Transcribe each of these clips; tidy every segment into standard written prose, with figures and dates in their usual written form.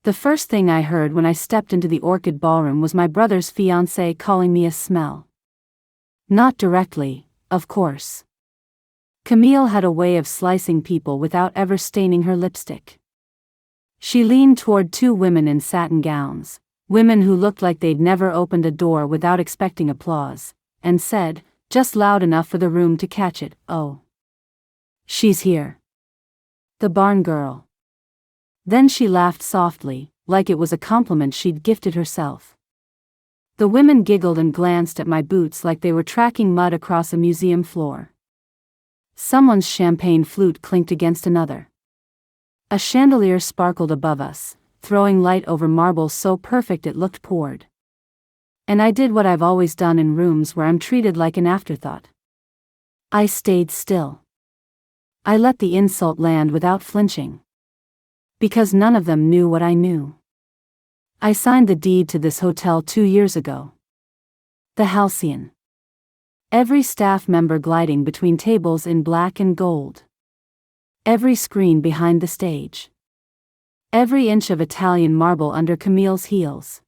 The first thing I heard when I stepped into the Orchid Ballroom was my brother's fiancée calling me a smell. Not directly, of course. Camille had a way of slicing people without ever staining her lipstick. She leaned toward two women in satin gowns, women who looked like they'd never opened a door without expecting applause, and said, just loud enough for the room to catch it, "Oh. She's here. The barn girl." Then she laughed softly, like it was a compliment she'd gifted herself. The women giggled and glanced at my boots like they were tracking mud across a museum floor. Someone's champagne flute clinked against another. A chandelier sparkled above us, throwing light over marble so perfect it looked poured. And I did what I've always done in rooms where I'm treated like an afterthought. I stayed still. I let the insult land without flinching. Because none of them knew what I knew. I signed the deed to this hotel 2 years ago. The Halcyon. Every staff member gliding between tables in black and gold. Every screen behind the stage. Every inch of Italian marble under Camille's heels.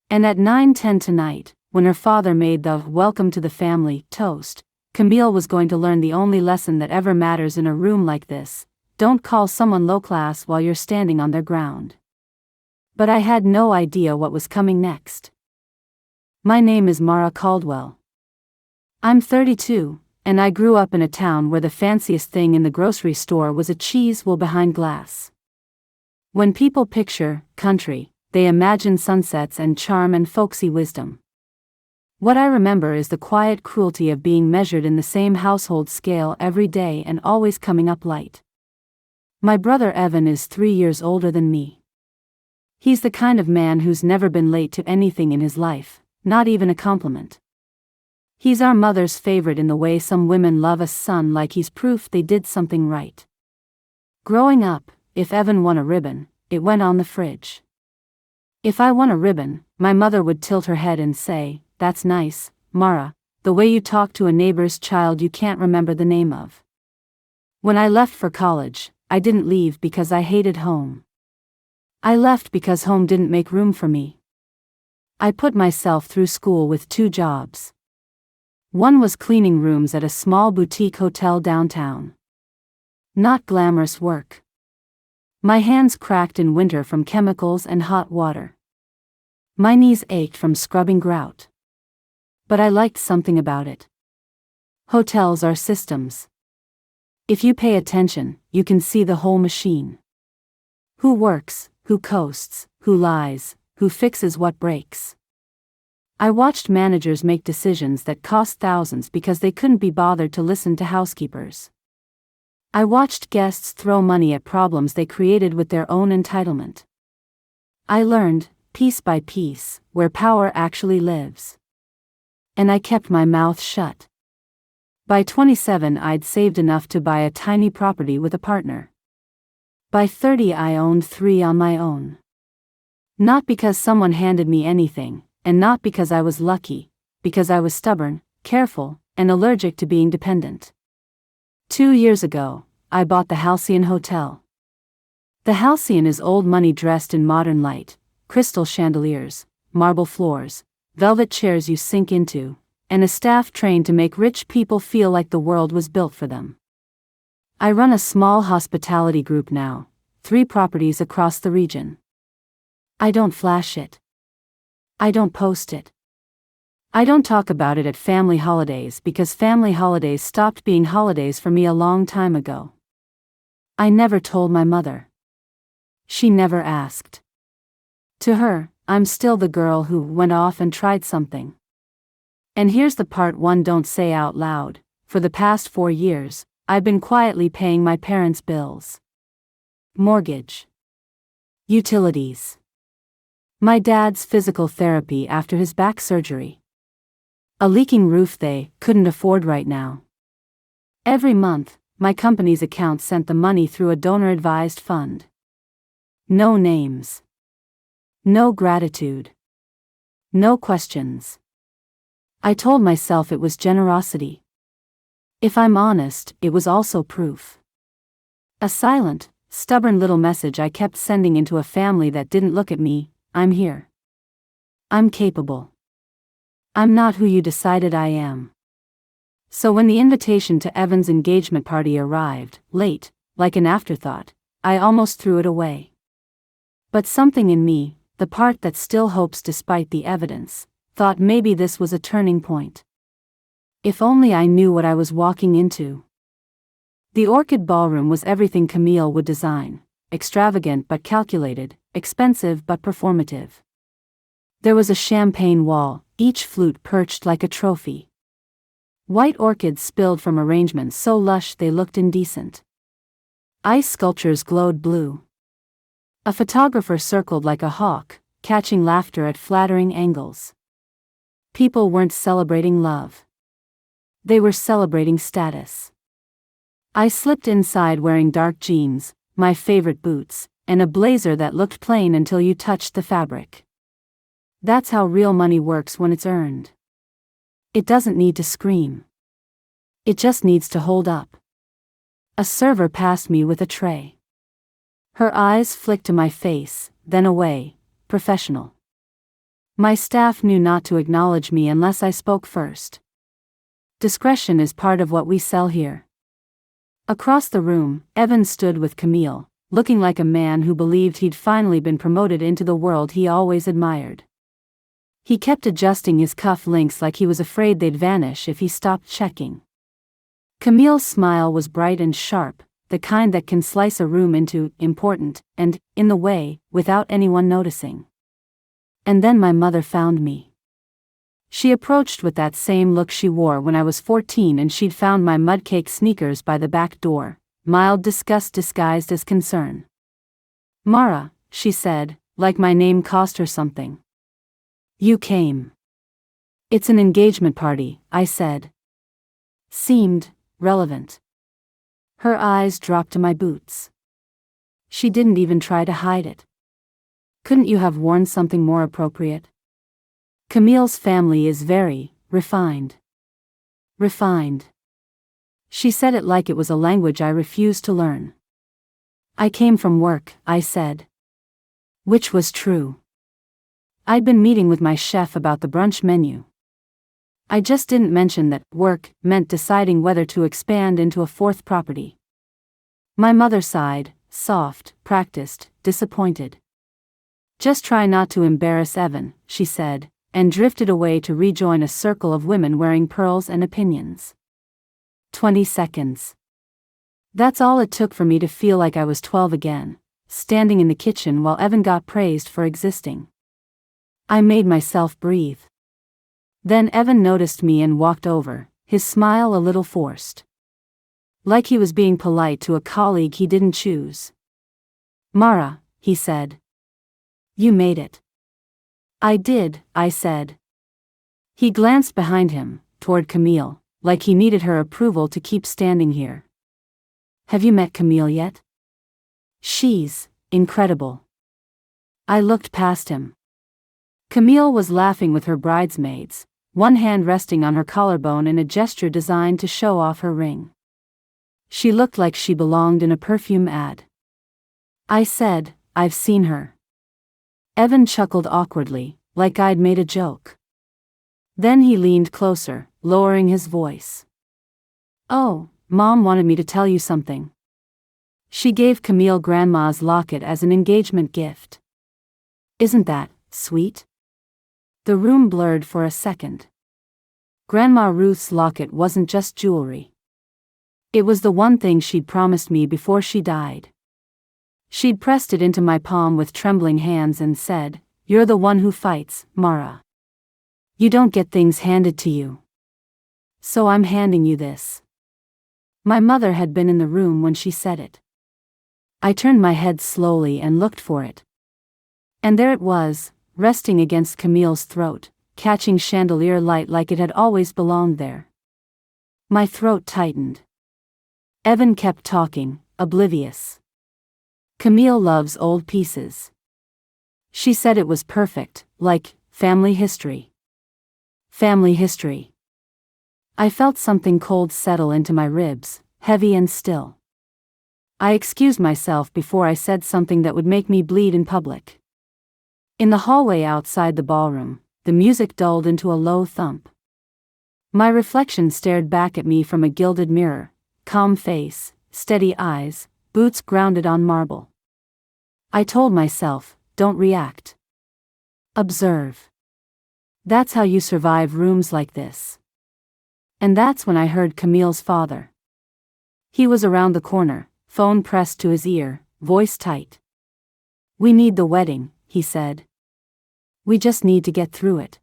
And at 9:10 tonight, when her father made the "Welcome to the family" toast, Camille was going to learn the only lesson that ever matters in a room like this: don't call someone low class while you're standing on their ground. But I had no idea what was coming next. My name is Mara Caldwell. I'm 32, and I grew up in a town where the fanciest thing in the grocery store was a cheese wheel behind glass. When people picture country, they imagine sunsets and charm and folksy wisdom. What I remember is the quiet cruelty of being measured in the same household scale every day and always coming up light. My brother Evan is 3 years older than me. He's the kind of man who's never been late to anything in his life, not even a compliment. He's our mother's favorite in the way some women love a son, like he's proof they did something right. Growing up, if Evan won a ribbon, it went on the fridge. If I won a ribbon, my mother would tilt her head and say, "That's nice, Mara, the way you talk to a neighbor's child you can't remember the name of." When I left for college, I didn't leave because I hated home. I left because home didn't make room for me. I put myself through school with 2 jobs. One was cleaning rooms at a small boutique hotel downtown. Not glamorous work. My hands cracked in winter from chemicals and hot water. My knees ached from scrubbing grout. But I liked something about it. Hotels are systems. If you pay attention, you can see the whole machine. Who works, who coasts, who lies, who fixes what breaks. I watched managers make decisions that cost thousands because they couldn't be bothered to listen to housekeepers. I watched guests throw money at problems they created with their own entitlement. I learned, piece by piece, where power actually lives. And I kept my mouth shut. By 27 I'd saved enough to buy a tiny property with a partner. By 30 I owned 3 on my own. Not because someone handed me anything, and not because I was lucky, because I was stubborn, careful, and allergic to being dependent. 2 years ago, I bought the Halcyon Hotel. The Halcyon is old money dressed in modern light, crystal chandeliers, marble floors, velvet chairs you sink into, and a staff trained to make rich people feel like the world was built for them. I run a small hospitality group now, 3 properties across the region. I don't flash it. I don't post it. I don't talk about it at family holidays because family holidays stopped being holidays for me a long time ago. I never told my mother. She never asked. To her, I'm still the girl who went off and tried something. And here's the part one don't say out loud: for the past 4 years, I've been quietly paying my parents' bills. Mortgage. Utilities. My dad's physical therapy after his back surgery. A leaking roof they couldn't afford right now. Every month, my company's account sent the money through a donor-advised fund. No names. No gratitude. No questions. I told myself it was generosity. If I'm honest, it was also proof. A silent, stubborn little message I kept sending into a family that didn't look at me. I'm here. I'm capable. I'm not who you decided I am. So when the invitation to Evan's engagement party arrived, late, like an afterthought, I almost threw it away. But something in me, the part that still hopes despite the evidence, thought maybe this was a turning point. If only I knew what I was walking into. The Orchid Ballroom was everything Camille would design, extravagant but calculated, expensive but performative. There was a champagne wall, each flute perched like a trophy. White orchids spilled from arrangements so lush they looked indecent. Ice sculptures glowed blue. A photographer circled like a hawk, catching laughter at flattering angles. People weren't celebrating love. They were celebrating status. I slipped inside wearing dark jeans, my favorite boots, and a blazer that looked plain until you touched the fabric. That's how real money works when it's earned. It doesn't need to scream. It just needs to hold up. A server passed me with a tray. Her eyes flicked to my face, then away, professional. My staff knew not to acknowledge me unless I spoke first. Discretion is part of what we sell here. Across the room, Evan stood with Camille, looking like a man who believed he'd finally been promoted into the world he always admired. He kept adjusting his cuff links like he was afraid they'd vanish if he stopped checking. Camille's smile was bright and sharp, the kind that can slice a room into important and in the way without anyone noticing. And then my mother found me. She approached with that same look she wore when I was 14 and she'd found my mudcake sneakers by the back door, mild disgust disguised as concern. "Mara," she said, like my name cost her something. "You came." "It's an engagement party," I said. Seemed relevant. Her eyes dropped to my boots. She didn't even try to hide it. "Couldn't you have worn something more appropriate? Camille's family is very refined." Refined. She said it like it was a language I refused to learn. "I came from work," I said. Which was true. I'd been meeting with my chef about the brunch menu. I just didn't mention that work meant deciding whether to expand into a fourth property. My mother sighed, soft, practiced, disappointed. "Just try not to embarrass Evan," she said, and drifted away to rejoin a circle of women wearing pearls and opinions. 20 seconds. That's all it took for me to feel like I was 12 again, standing in the kitchen while Evan got praised for existing. I made myself breathe. Then Evan noticed me and walked over, his smile a little forced. Like he was being polite to a colleague he didn't choose. "Mara," he said. "You made it." "I did," I said. He glanced behind him, toward Camille, like he needed her approval to keep standing here. "Have you met Camille yet?" "She's incredible." I looked past him. Camille was laughing with her bridesmaids, one hand resting on her collarbone in a gesture designed to show off her ring. She looked like she belonged in a perfume ad. I said, "I've seen her." Evan chuckled awkwardly, like I'd made a joke. Then he leaned closer, lowering his voice. "Oh, Mom wanted me to tell you something." She gave Camille Grandma's locket as an engagement gift. "Isn't that sweet?" The room blurred for a second. Grandma Ruth's locket wasn't just jewelry. It was the one thing she'd promised me before she died. She'd pressed it into my palm with trembling hands and said, "You're the one who fights, Mara. You don't get things handed to you. So I'm handing you this." My mother had been in the room when she said it. I turned my head slowly and looked for it. And there it was, resting against Camille's throat, catching chandelier light like it had always belonged there. My throat tightened. Evan kept talking, oblivious. "Camille loves old pieces. She said it was perfect, like family history." Family history. I felt something cold settle into my ribs, heavy and still. I excused myself before I said something that would make me bleed in public. In the hallway outside the ballroom, the music dulled into a low thump. My reflection stared back at me from a gilded mirror, calm face, steady eyes, boots grounded on marble. I told myself, don't react. Observe. That's how you survive rooms like this. And that's when I heard Camille's father. He was around the corner, phone pressed to his ear, voice tight. "We need the wedding," he said. "We just need to get through it.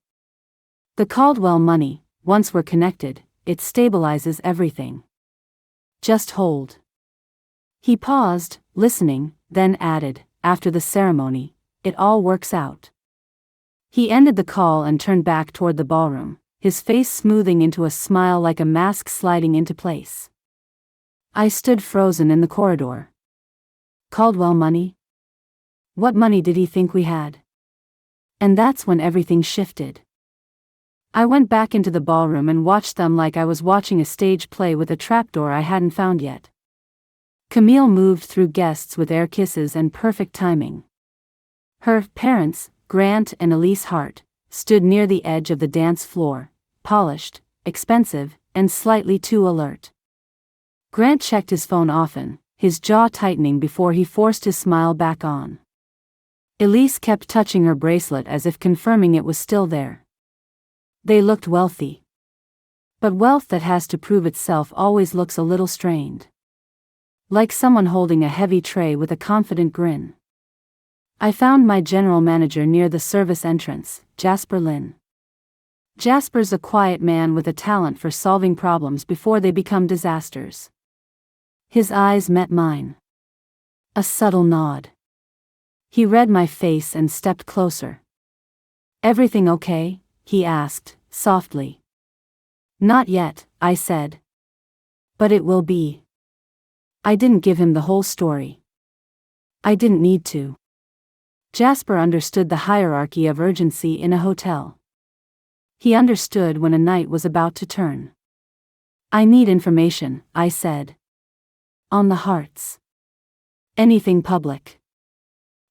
The Caldwell money, once we're connected, it stabilizes everything. Just hold." He paused, listening, then added, "After the ceremony, it all works out." He ended the call and turned back toward the ballroom, his face smoothing into a smile like a mask sliding into place. I stood frozen in the corridor. Caldwell money? What money did he think we had? And that's when everything shifted. I went back into the ballroom and watched them like I was watching a stage play with a trapdoor I hadn't found yet. Camille moved through guests with air kisses and perfect timing. Her parents, Grant and Elise Hart, stood near the edge of the dance floor, polished, expensive, and slightly too alert. Grant checked his phone often, his jaw tightening before he forced his smile back on. Elise kept touching her bracelet as if confirming it was still there. They looked wealthy. But wealth that has to prove itself always looks a little strained. Like someone holding a heavy tray with a confident grin. I found my general manager near the service entrance, Jasper Lynn. Jasper's a quiet man with a talent for solving problems before they become disasters. His eyes met mine. A subtle nod. He read my face and stepped closer. "Everything okay?" he asked, softly. "Not yet," I said. "But it will be." I didn't give him the whole story. I didn't need to. Jasper understood the hierarchy of urgency in a hotel. He understood when a night was about to turn. "I need information," I said. "On the Harts. Anything public.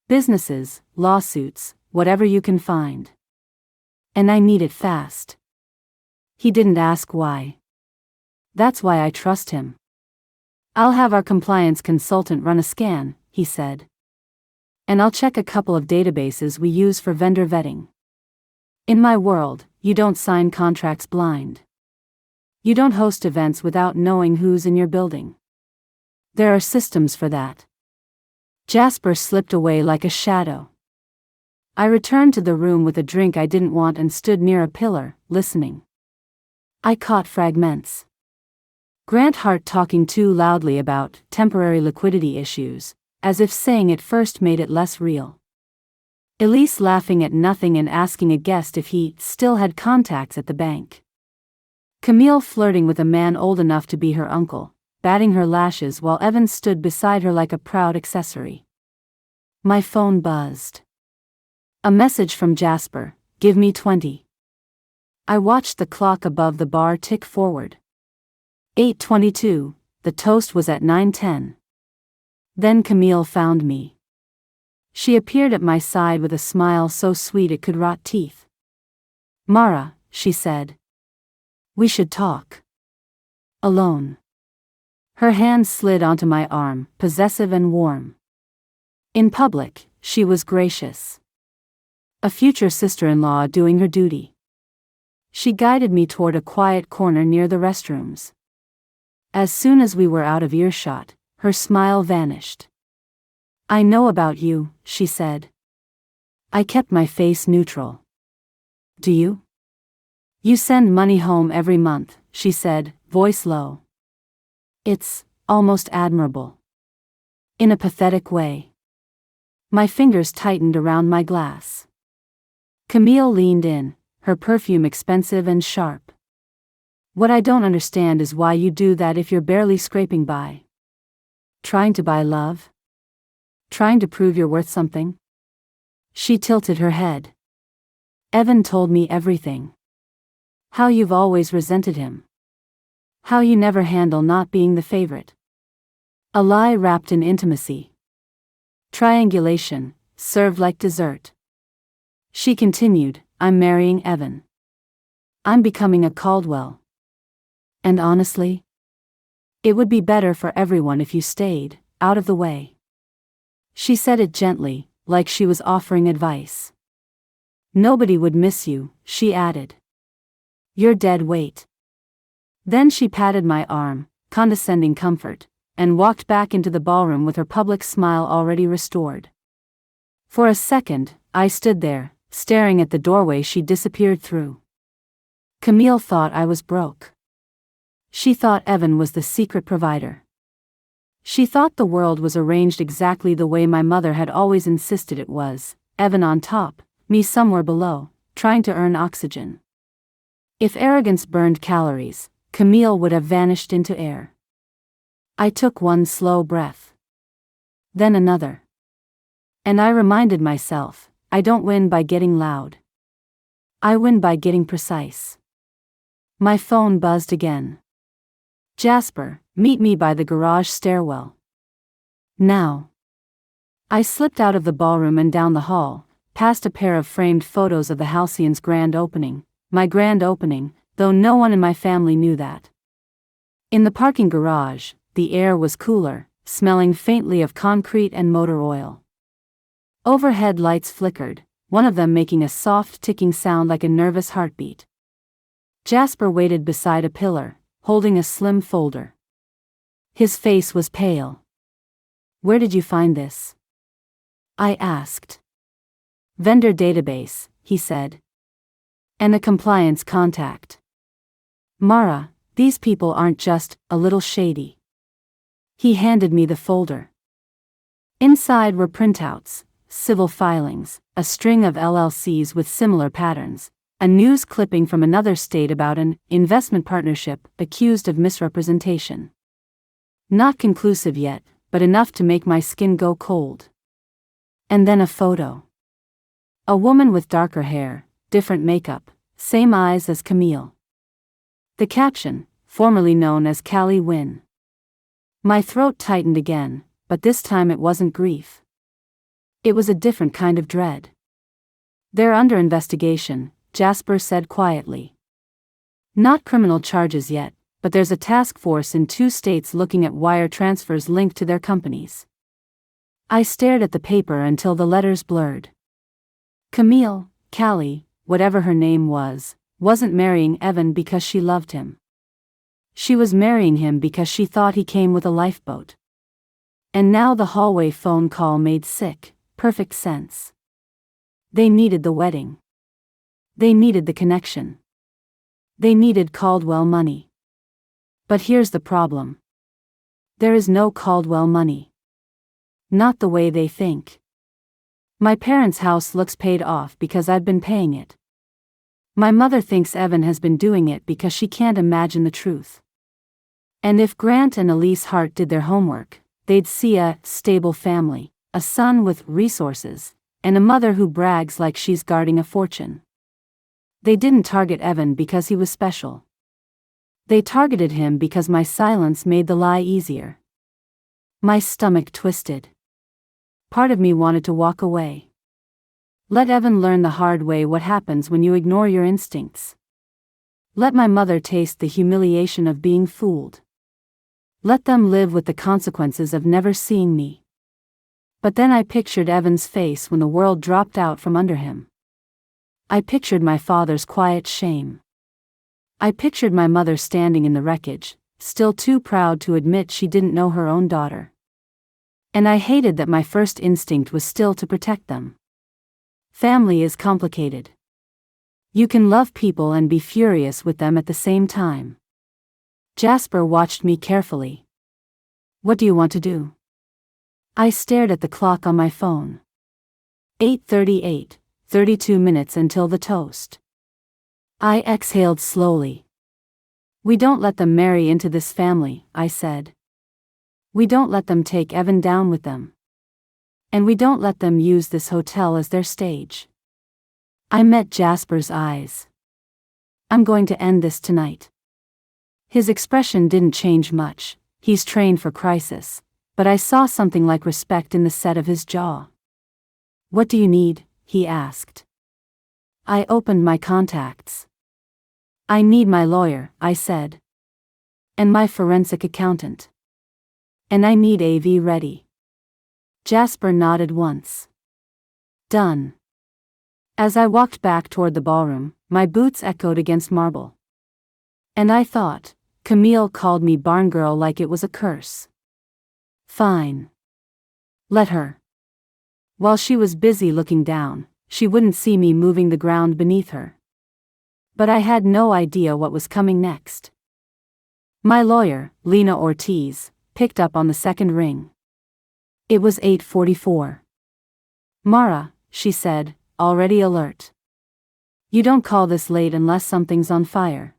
Businesses, lawsuits, whatever you can find. And I need it fast." He didn't ask why. "That's why I trust him. I'll have our compliance consultant run a scan," he said. "And I'll check a couple of databases we use for vendor vetting. In my world, you don't sign contracts blind. You don't host events without knowing who's in your building. There are systems for that." Jasper slipped away like a shadow. I returned to the room with a drink I didn't want and stood near a pillar, listening. I caught fragments. Grant Hart talking too loudly about temporary liquidity issues, as if saying it first made it less real. Elise laughing at nothing and asking a guest if he still had contacts at the bank. Camille flirting with a man old enough to be her uncle, batting her lashes while Evan stood beside her like a proud accessory. My phone buzzed. A message from Jasper, "Give me 20. I watched the clock above the bar tick forward. 8:22, the toast was at 9:10. Then Camille found me. She appeared at my side with a smile so sweet it could rot teeth. "Mara," she said. "We should talk. Alone." Her hand slid onto my arm, possessive and warm. In public, she was gracious. A future sister-in-law doing her duty. She guided me toward a quiet corner near the restrooms. As soon as we were out of earshot, her smile vanished. "I know about you," she said. I kept my face neutral. "Do you?" "You send money home every month," she said, voice low. "It's almost admirable." In a pathetic way. My fingers tightened around my glass. Camille leaned in, her perfume expensive and sharp. "What I don't understand is why you do that if you're barely scraping by. Trying to buy love? Trying to prove you're worth something?" She tilted her head. "Evan told me everything. How you've always resented him. How you never handle not being the favorite. A lie wrapped in intimacy. Triangulation, served like dessert. She continued, I'm marrying Evan. I'm becoming a Caldwell. And honestly, it would be better for everyone if you stayed out of the way. She said it gently, like she was offering advice. Nobody would miss you, she added. You're dead weight. Then she patted my arm, condescending comfort, and walked back into the ballroom with her public smile already restored. For a second, I stood there, staring at the doorway she disappeared through. Camille thought I was broke. She thought Evan was the secret provider. She thought the world was arranged exactly the way my mother had always insisted it was, Evan on top, me somewhere below, trying to earn oxygen. If arrogance burned calories, Camille would have vanished into air. I took one slow breath. Then another. And I reminded myself, I don't win by getting loud. I win by getting precise. My phone buzzed again. Jasper, meet me by the garage stairwell. Now. I slipped out of the ballroom and down the hall, past a pair of framed photos of the Halcyon's grand opening, my grand opening, though no one in my family knew that. In the parking garage, the air was cooler, smelling faintly of concrete and motor oil. Overhead lights flickered, one of them making a soft ticking sound like a nervous heartbeat. Jasper waited beside a pillar, holding a slim folder. His face was pale. Where did you find this? I asked. Vendor database, he said. And a compliance contact. Mara, these people aren't just a little shady. He handed me the folder. Inside were printouts, civil filings, a string of LLCs with similar patterns, a news clipping from another state about an investment partnership accused of misrepresentation. Not conclusive yet, but enough to make my skin go cold. And then a photo. A woman with darker hair, different makeup, same eyes as Camille. The caption, formerly known as Callie Wynn. My throat tightened again, but this time it wasn't grief. It was a different kind of dread. They're under investigation, Jasper said quietly. Not criminal charges yet, but there's a task force in 2 states looking at wire transfers linked to their companies. I stared at the paper until the letters blurred. Camille, Callie, whatever her name was, wasn't marrying Evan because she loved him. She was marrying him because she thought he came with a lifeboat. And now the hallway phone call made perfect sense. They needed the wedding. They needed the connection. They needed Caldwell money. But here's the problem. There is no Caldwell money. Not the way they think. My parents' house looks paid off because I've been paying it. My mother thinks Evan has been doing it because she can't imagine the truth. And if Grant and Elise Hart did their homework, they'd see a stable family, a son with resources, and a mother who brags like she's guarding a fortune. They didn't target Evan because he was special. They targeted him because my silence made the lie easier. My stomach twisted. Part of me wanted to walk away. Let Evan learn the hard way what happens when you ignore your instincts. Let my mother taste the humiliation of being fooled. Let them live with the consequences of never seeing me. But then I pictured Evan's face when the world dropped out from under him. I pictured my father's quiet shame. I pictured my mother standing in the wreckage, still too proud to admit she didn't know her own daughter. And I hated that my first instinct was still to protect them. Family is complicated. You can love people and be furious with them at the same time. Jasper watched me carefully. What do you want to do? I stared at the clock on my phone. 8:38. 32 minutes until the toast. I exhaled slowly. We don't let them marry into this family, I said. We don't let them take Evan down with them. And we don't let them use this hotel as their stage. I met Jasper's eyes. I'm going to end this tonight. His expression didn't change much. He's trained for crisis, but I saw something like respect in the set of his jaw. "What do you need?" he asked. I opened my contacts. "I need my lawyer," I said. "And my forensic accountant. And I need AV ready." Jasper nodded once. "Done." As I walked back toward the ballroom, my boots echoed against marble. And I thought, Camille called me barn girl like it was a curse. Fine. Let her. While she was busy looking down, she wouldn't see me moving the ground beneath her. But I had no idea what was coming next. My lawyer, Lena Ortiz, picked up on the second ring. It was 8:44. "Mara," she said, already alert. "You don't call this late unless something's on fire."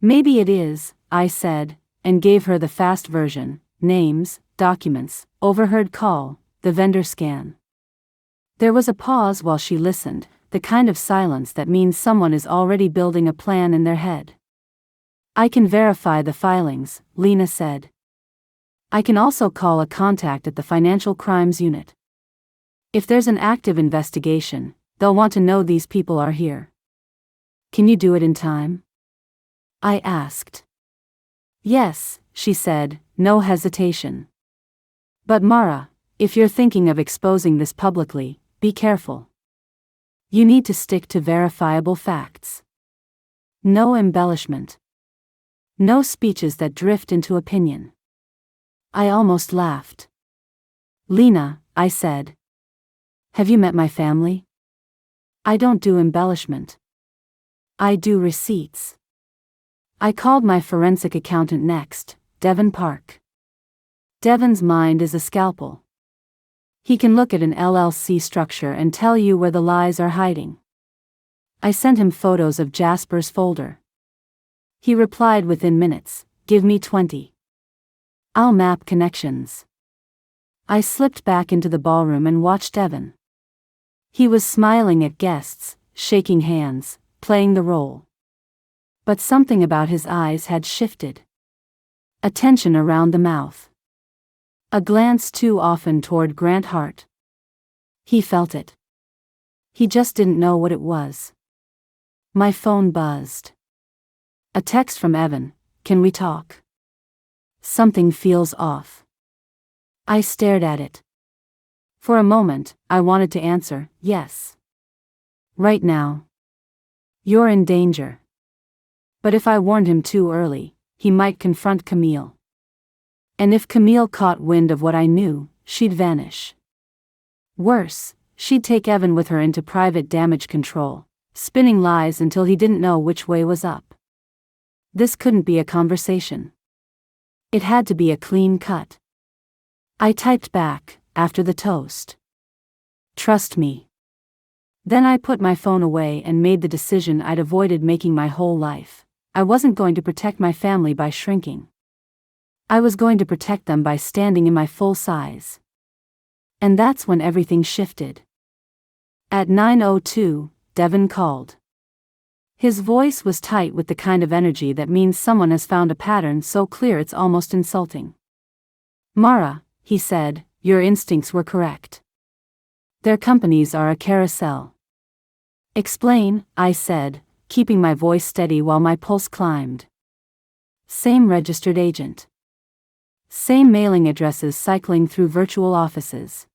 "Maybe it is," I said, and gave her the fast version: names, documents, overheard call, the vendor scan. There was a pause while she listened, the kind of silence that means someone is already building a plan in their head. "I can verify the filings," Lena said. "I can also call a contact at the Financial Crimes Unit. If there's an active investigation, they'll want to know these people are here." "Can you do it in time?" I asked. "Yes," she said, no hesitation. "But Mara, if you're thinking of exposing this publicly, be careful. You need to stick to verifiable facts. No embellishment. No speeches that drift into opinion." I almost laughed. "Lena," I said. "Have you met my family? I don't do embellishment. I do receipts." I called my forensic accountant next, Devin Park. Devin's mind is a scalpel. He can look at an LLC structure and tell you where the lies are hiding. I sent him photos of Jasper's folder. He replied within minutes, "Give me 20. I'll map connections." I slipped back into the ballroom and watched Devin. He was smiling at guests, shaking hands, playing the role. But something about his eyes had shifted. A tension around the mouth. A glance too often toward Grant Hart. He felt it. He just didn't know what it was. My phone buzzed. A text from Evan: "Can we talk? Something feels off." I stared at it. For a moment, I wanted to answer, "Yes. Right now. You're in danger." But if I warned him too early, he might confront Camille. And if Camille caught wind of what I knew, she'd vanish. Worse, she'd take Evan with her into private damage control, spinning lies until he didn't know which way was up. This couldn't be a conversation. It had to be a clean cut. I typed back, after the toast: "Trust me." Then I put my phone away and made the decision I'd avoided making my whole life. I wasn't going to protect my family by shrinking. I was going to protect them by standing in my full size. And that's when everything shifted. At 9:02, Devin called. His voice was tight with the kind of energy that means someone has found a pattern so clear it's almost insulting. "Mara," he said, "your instincts were correct. Their companies are a carousel." "Explain," I said, keeping my voice steady while my pulse climbed. Same registered agent. Same mailing addresses cycling through virtual offices.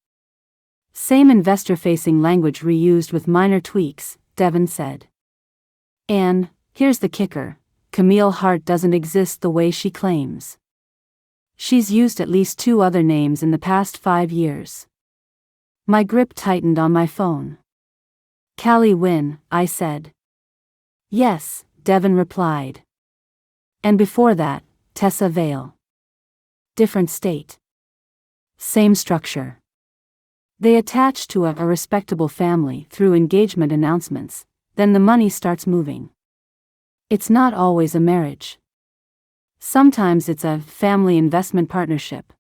Same investor-facing language reused with minor tweaks, Devin said. "And, here's the kicker, Camille Hart doesn't exist the way she claims. She's used at least 2 other names in the past 5 years." My grip tightened on my phone. "Callie Wynn," I said. "Yes," Devin replied. "And before that, Tessa Vale. Different state. Same structure. They attach to a respectable family through engagement announcements, then the money starts moving. It's not always a marriage. Sometimes it's a family investment partnership.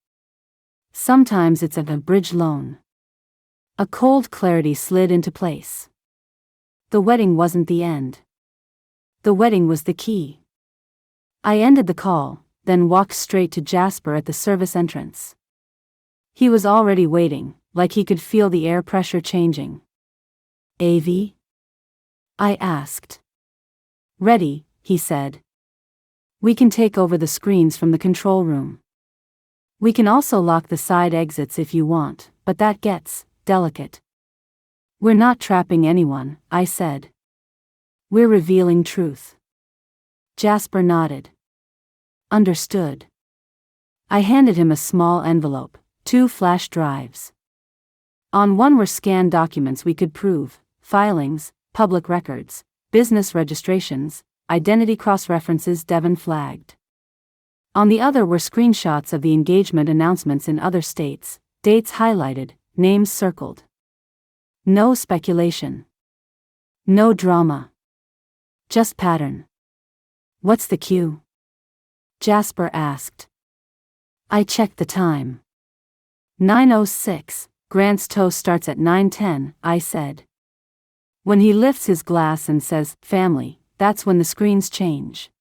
Sometimes it's a bridge loan." A cold clarity slid into place. The wedding wasn't the end. The wedding was the key. I ended the call, then walked straight to Jasper at the service entrance. He was already waiting, like he could feel the air pressure changing. AV? I asked. Ready, he said. We can take over the screens from the control room. We can also lock the side exits if you want, but that gets delicate. We're not trapping anyone, I said. We're revealing truth. Jasper nodded. Understood. I handed him a small envelope, 2 flash drives. On one were scanned documents we could prove, filings, public records, business registrations, identity cross-references Devon flagged. On the other were screenshots of the engagement announcements in other states, dates highlighted, names circled. No speculation. No drama. Just pattern. What's the cue? Jasper asked. I checked the time. 9:06, Grant's toast starts at 9:10, I said. When he lifts his glass and says, family, that's when the screens change.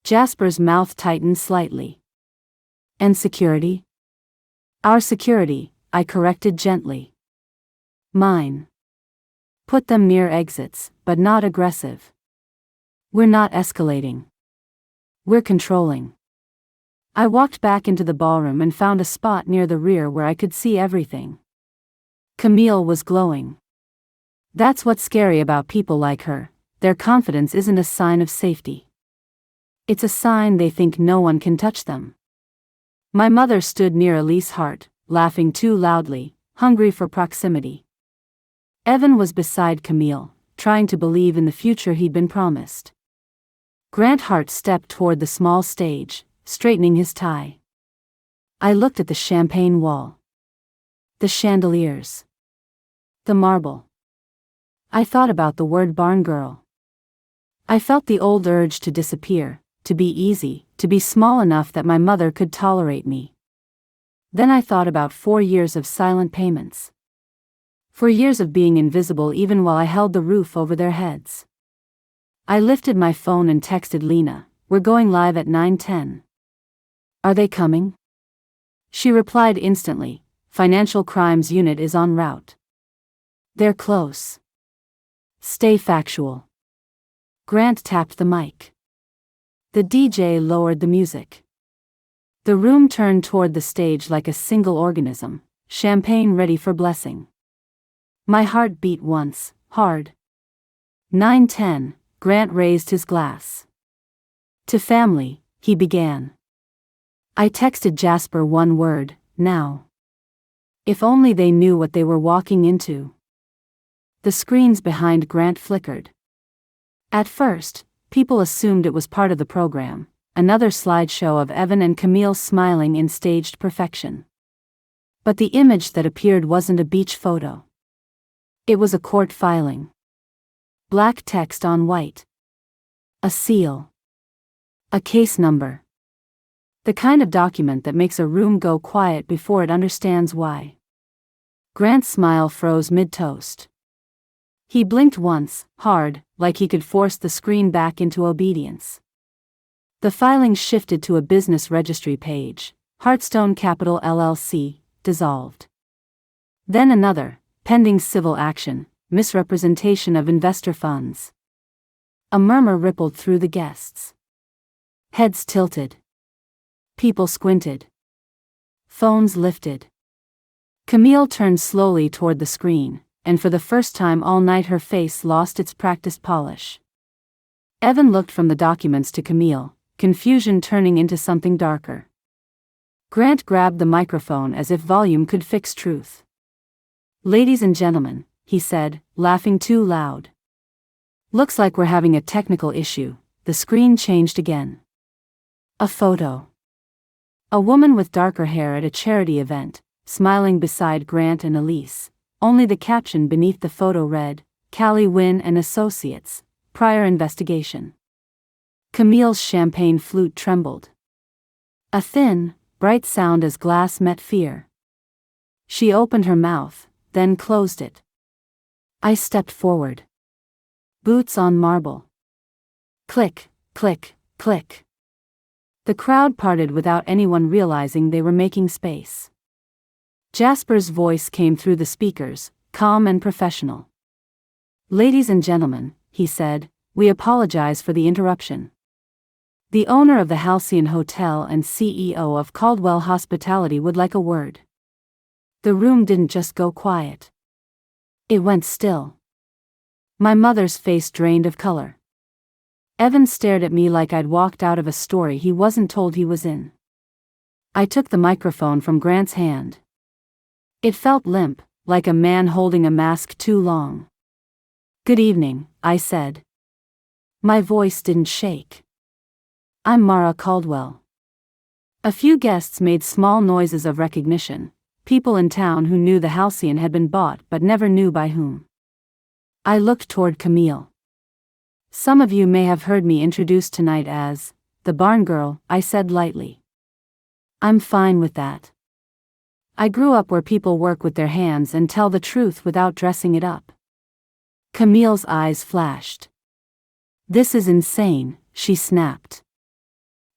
Jasper's mouth tightened slightly. And security? Our security, I corrected gently. Mine. Put them near exits, but not aggressive. We're not escalating. We're controlling. I walked back into the ballroom and found a spot near the rear where I could see everything. Camille was glowing. That's what's scary about people like her, their confidence isn't a sign of safety. It's a sign they think no one can touch them. My mother stood near Elise Hart, laughing too loudly, hungry for proximity. Evan was beside Camille, trying to believe in the future he'd been promised. Grant Hart stepped toward the small stage, straightening his tie. I looked at the champagne wall. The chandeliers. The marble. I thought about the word barn girl. I felt the old urge to disappear, to be easy, to be small enough that my mother could tolerate me. Then I thought about 4 years of silent payments. 4 years of being invisible even while I held the roof over their heads. I lifted my phone and texted Lena, we're going live at 9:10. Are they coming? She replied instantly, Financial Crimes Unit is en route. They're close. Stay factual. Grant tapped the mic. The DJ lowered the music. The room turned toward the stage like a single organism, champagne ready for blessing. My heart beat once, hard. 9:10, Grant raised his glass. To family, he began. I texted Jasper one word, now. If only they knew what they were walking into. The screens behind Grant flickered. At first, people assumed it was part of the program, another slideshow of Evan and Camille smiling in staged perfection. But the image that appeared wasn't a beach photo. It was a court filing. Black text on white. A seal. A case number. The kind of document that makes a room go quiet before it understands why. Grant's smile froze mid-toast. He blinked once, hard, like he could force the screen back into obedience. The filing shifted to a business registry page, Heartstone Capital LLC, dissolved. Then another, pending civil action, misrepresentation of investor funds. A murmur rippled through the guests. Heads tilted. People squinted. Phones lifted. Camille turned slowly toward the screen, and for the first time all night her face lost its practiced polish. Evan looked from the documents to Camille, confusion turning into something darker. Grant grabbed the microphone as if volume could fix truth. Ladies and gentlemen, he said, laughing too loud. Looks like we're having a technical issue. The screen changed again. A photo. A woman with darker hair at a charity event, smiling beside Grant and Elise. Only the caption beneath the photo read, Callie Wynn and Associates, prior investigation. Camille's champagne flute trembled. A thin, bright sound as glass met fear. She opened her mouth, then closed it. I stepped forward. Boots on marble. Click, click, click. The crowd parted without anyone realizing they were making space. Jasper's voice came through the speakers, calm and professional. "Ladies and gentlemen," he said, "we apologize for the interruption. The owner of the Halcyon Hotel and CEO of Caldwell Hospitality would like a word." The room didn't just go quiet. It went still. My mother's face drained of color. Evan stared at me like I'd walked out of a story he wasn't told he was in. I took the microphone from Grant's hand. It felt limp, like a man holding a mask too long. "Good evening," I said. My voice didn't shake. "I'm Mara Caldwell." A few guests made small noises of recognition, people in town who knew the Halcyon had been bought but never knew by whom. I looked toward Camille. "Some of you may have heard me introduced tonight as the barn girl," I said lightly. "I'm fine with that. I grew up where people work with their hands and tell the truth without dressing it up." Camille's eyes flashed. "This is insane," she snapped.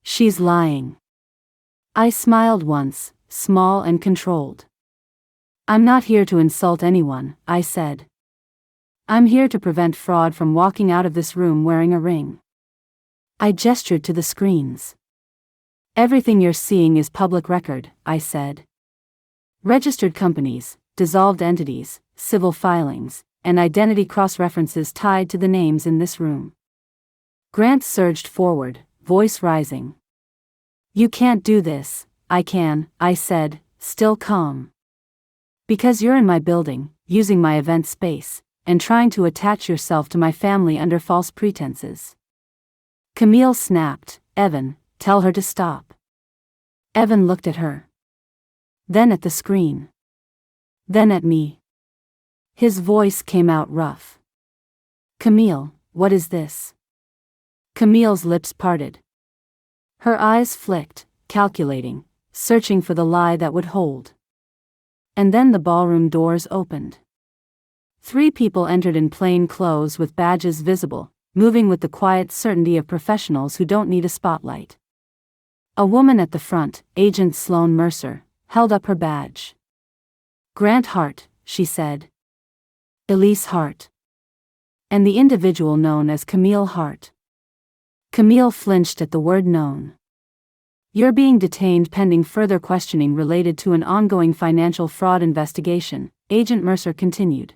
"She's lying." I smiled once, small and controlled. "I'm not here to insult anyone," I said. "I'm here to prevent fraud from walking out of this room wearing a ring." I gestured to the screens. "Everything you're seeing is public record," I said. "Registered companies, dissolved entities, civil filings, and identity cross-references tied to the names in this room." Grant surged forward, voice rising. "You can't do this." "I can," I said, still calm. "Because you're in my building, using my event space, and trying to attach yourself to my family under false pretenses." Camille snapped, "Evan, tell her to stop." Evan looked at her. Then at the screen. Then at me. His voice came out rough. "Camille, what is this?" Camille's lips parted. Her eyes flicked, calculating, searching for the lie that would hold. And then the ballroom doors opened. 3 people entered in plain clothes with badges visible, moving with the quiet certainty of professionals who don't need a spotlight. A woman at the front, Agent Sloane Mercer, held up her badge. "Grant Hart," she said. "Elise Hart." And the individual known as Camille Hart. Camille flinched at the word known. "You're being detained pending further questioning related to an ongoing financial fraud investigation," Agent Mercer continued.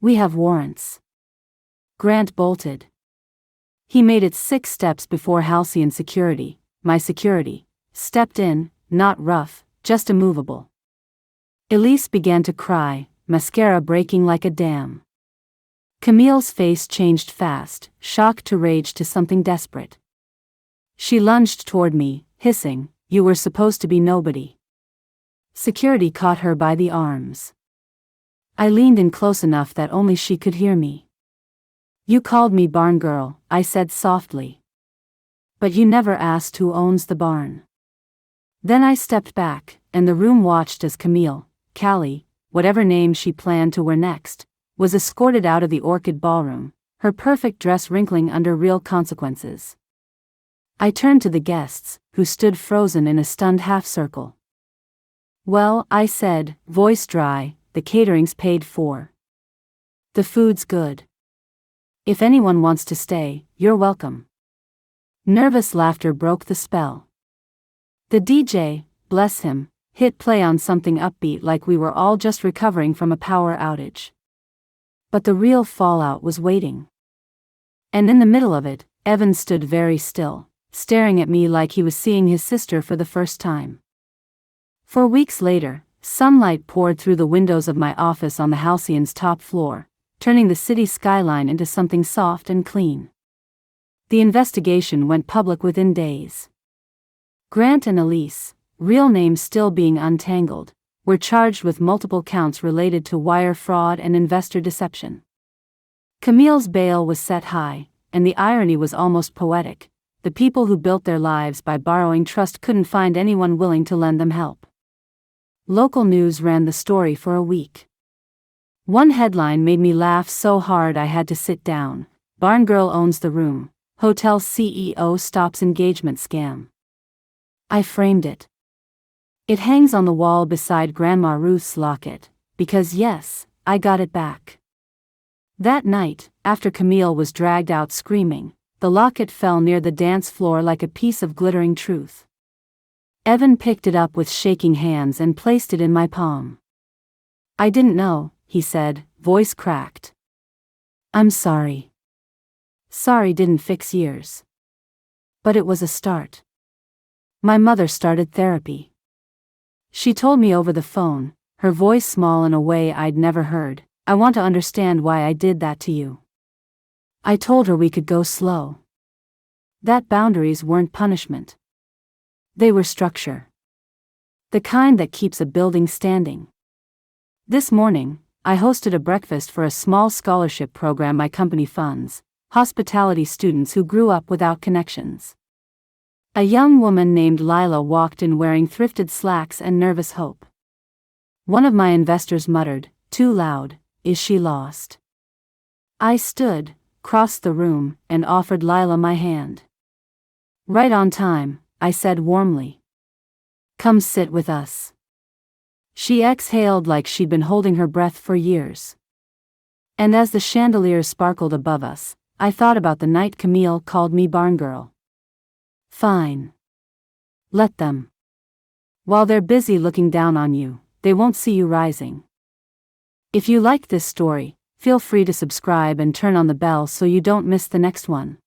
"We have warrants." Grant bolted. He made it 6 steps before Halcyon Security, my security, stepped in, not rough, just immovable. Elise began to cry, mascara breaking like a dam. Camille's face changed fast, shock to rage to something desperate. She lunged toward me, hissing, "You were supposed to be nobody." Security caught her by the arms. I leaned in close enough that only she could hear me. "You called me barn girl," I said softly. "But you never asked who owns the barn." Then I stepped back, and the room watched as Camille, Callie, whatever name she planned to wear next, was escorted out of the Orchid Ballroom, her perfect dress wrinkling under real consequences. I turned to the guests, who stood frozen in a stunned half-circle. "Well," I said, voice dry, "the catering's paid for. The food's good. If anyone wants to stay, you're welcome." Nervous laughter broke the spell. The DJ, bless him, hit play on something upbeat like we were all just recovering from a power outage. But the real fallout was waiting. And in the middle of it, Evan stood very still, staring at me like he was seeing his sister for the first time. For weeks later, sunlight poured through the windows of my office on the Halcyon's top floor, turning the city skyline into something soft and clean. The investigation went public within days. Grant and Elise, real names still being untangled, were charged with multiple counts related to wire fraud and investor deception. Camille's bail was set high, and the irony was almost poetic. The people who built their lives by borrowing trust couldn't find anyone willing to lend them help. Local news ran the story for a week. One headline made me laugh so hard I had to sit down. "Barn girl owns the room. Hotel CEO stops engagement scam." I framed it. It hangs on the wall beside Grandma Ruth's locket, because yes, I got it back. That night, after Camille was dragged out screaming, the locket fell near the dance floor like a piece of glittering truth. Evan picked it up with shaking hands and placed it in my palm. I didn't know, he said, voice cracked. I'm sorry. Sorry didn't fix years. But it was a start. My mother started therapy. She told me over the phone, her voice small in a way I'd never heard, I want to understand why I did that to you. I told her we could go slow. That boundaries weren't punishment. They were structure. The kind that keeps a building standing. This morning, I hosted a breakfast for a small scholarship program my company funds, hospitality students who grew up without connections. A young woman named Lila walked in wearing thrifted slacks and nervous hope. One of my investors muttered, too loud, is she lost? I stood, crossed the room, and offered Lila my hand. Right on time, I said warmly. Come sit with us. She exhaled like she'd been holding her breath for years. And as the chandeliers sparkled above us, I thought about the night Camille called me barn girl. Fine. Let them. While they're busy looking down on you, they won't see you rising. If you liked this story, feel free to subscribe and turn on the bell so you don't miss the next one.